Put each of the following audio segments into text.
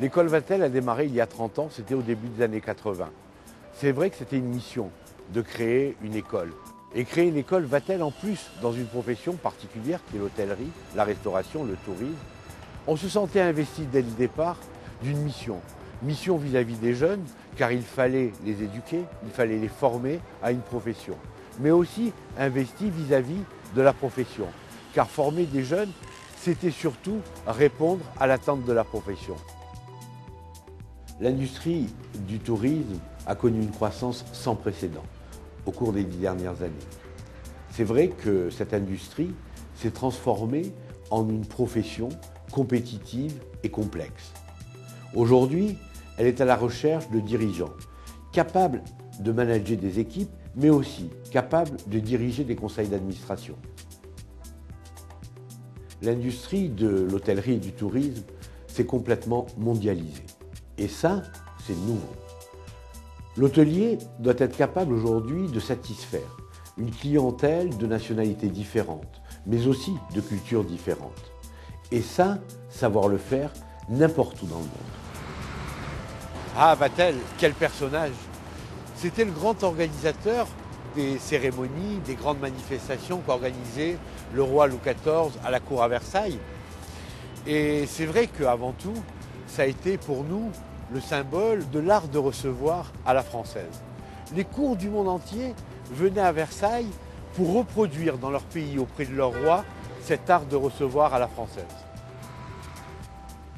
L'école Vatel a démarré il y a 30 ans, c'était au début des années 80. C'est vrai que c'était une mission de créer une école. Et créer une école Vatel en plus dans une profession particulière qui est l'hôtellerie, la restauration, le tourisme. On se sentait investi dès le départ d'une mission. Mission vis-à-vis des jeunes, car il fallait les éduquer, il fallait les former à une profession. Mais aussi investi vis-à-vis de la profession, car former des jeunes, c'était surtout répondre à l'attente de la profession. L'industrie du tourisme a connu une croissance sans précédent au cours des 10 dernières années. C'est vrai que cette industrie s'est transformée en une profession compétitive et complexe. Aujourd'hui, elle est à la recherche de dirigeants capables de manager des équipes, mais aussi capables de diriger des conseils d'administration. L'industrie de l'hôtellerie et du tourisme s'est complètement mondialisée. Et ça, c'est nouveau. L'hôtelier doit être capable aujourd'hui de satisfaire une clientèle de nationalités différentes, mais aussi de cultures différentes. Et ça, savoir le faire n'importe où dans le monde. Ah, Vatel, quel personnage! C'était le grand organisateur des cérémonies, des grandes manifestations qu'organisait le roi Louis XIV à la cour à Versailles. Et c'est vrai qu'avant tout, ça a été pour nous le symbole de l'art de recevoir à la française. Les cours du monde entier venaient à Versailles pour reproduire dans leur pays auprès de leur roi cet art de recevoir à la française.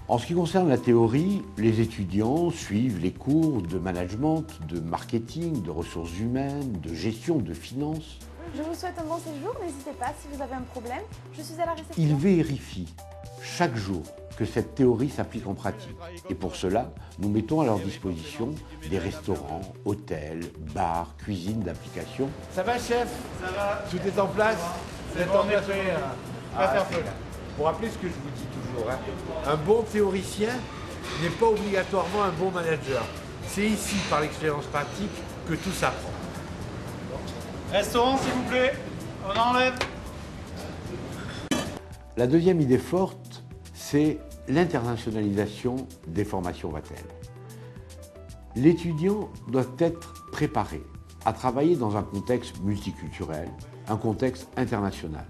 En ce qui concerne la théorie, les étudiants suivent les cours de management, de marketing, de ressources humaines, de gestion, de finances. Je vous souhaite un bon séjour, n'hésitez pas si vous avez un problème, je suis à la réception. Ils vérifient chaque jour que cette théorie s'applique en pratique. Et pour cela, nous mettons à leur disposition des restaurants, hôtels, bars, cuisines d'application. Ça va, chef? Ça va. Tout est en place? C'est bon, on est prêt. Pas faire feu là. Pour rappeler ce que je vous dis toujours, un bon théoricien n'est pas obligatoirement un bon manager. C'est ici, par l'expérience pratique, que tout s'apprend. Restaurant, s'il vous plaît. On enlève. La deuxième idée forte, c'est l'internationalisation des formations Vatel. L'étudiant doit être préparé à travailler dans un contexte multiculturel, un contexte international.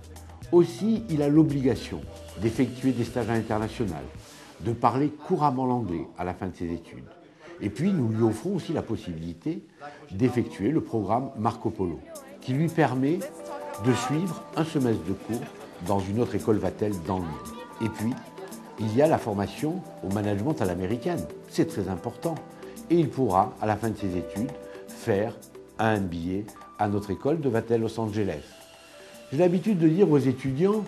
Aussi, il a l'obligation d'effectuer des stages internationaux, de parler couramment l'anglais à la fin de ses études. Et puis, nous lui offrons aussi la possibilité d'effectuer le programme Marco Polo, qui lui permet de suivre un semestre de cours dans une autre école Vatel dans le monde. Et puis, il y a la formation au management à l'américaine. C'est très important. Et il pourra, à la fin de ses études, faire un MBA à notre école de Vatel Los Angeles. J'ai l'habitude de dire aux étudiants,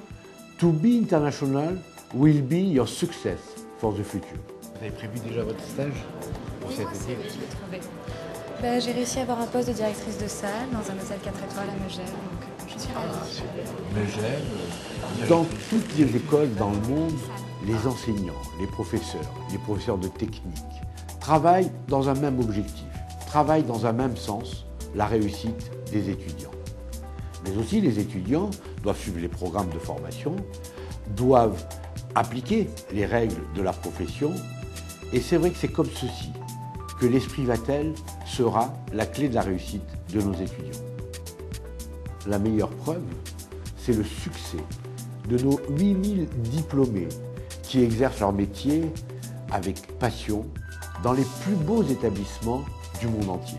to be international will be your success for the future. Vous avez prévu déjà votre stage pour cet été? Je l'ai trouvé. J'ai réussi à avoir un poste de directrice de salle dans un hôtel 4 étoiles à Megève, donc je suis ravie. Megève. Dans toutes les écoles dans le monde, les enseignants, les professeurs de technique, travaillent dans un même objectif, travaillent dans un même sens, la réussite des étudiants. Mais aussi les étudiants doivent suivre les programmes de formation, doivent appliquer les règles de la profession. Et c'est vrai que c'est comme ceci que l'esprit Vatel sera la clé de la réussite de nos étudiants. La meilleure preuve, c'est le succès de nos 8000 diplômés qui exercent leur métier avec passion dans les plus beaux établissements du monde entier.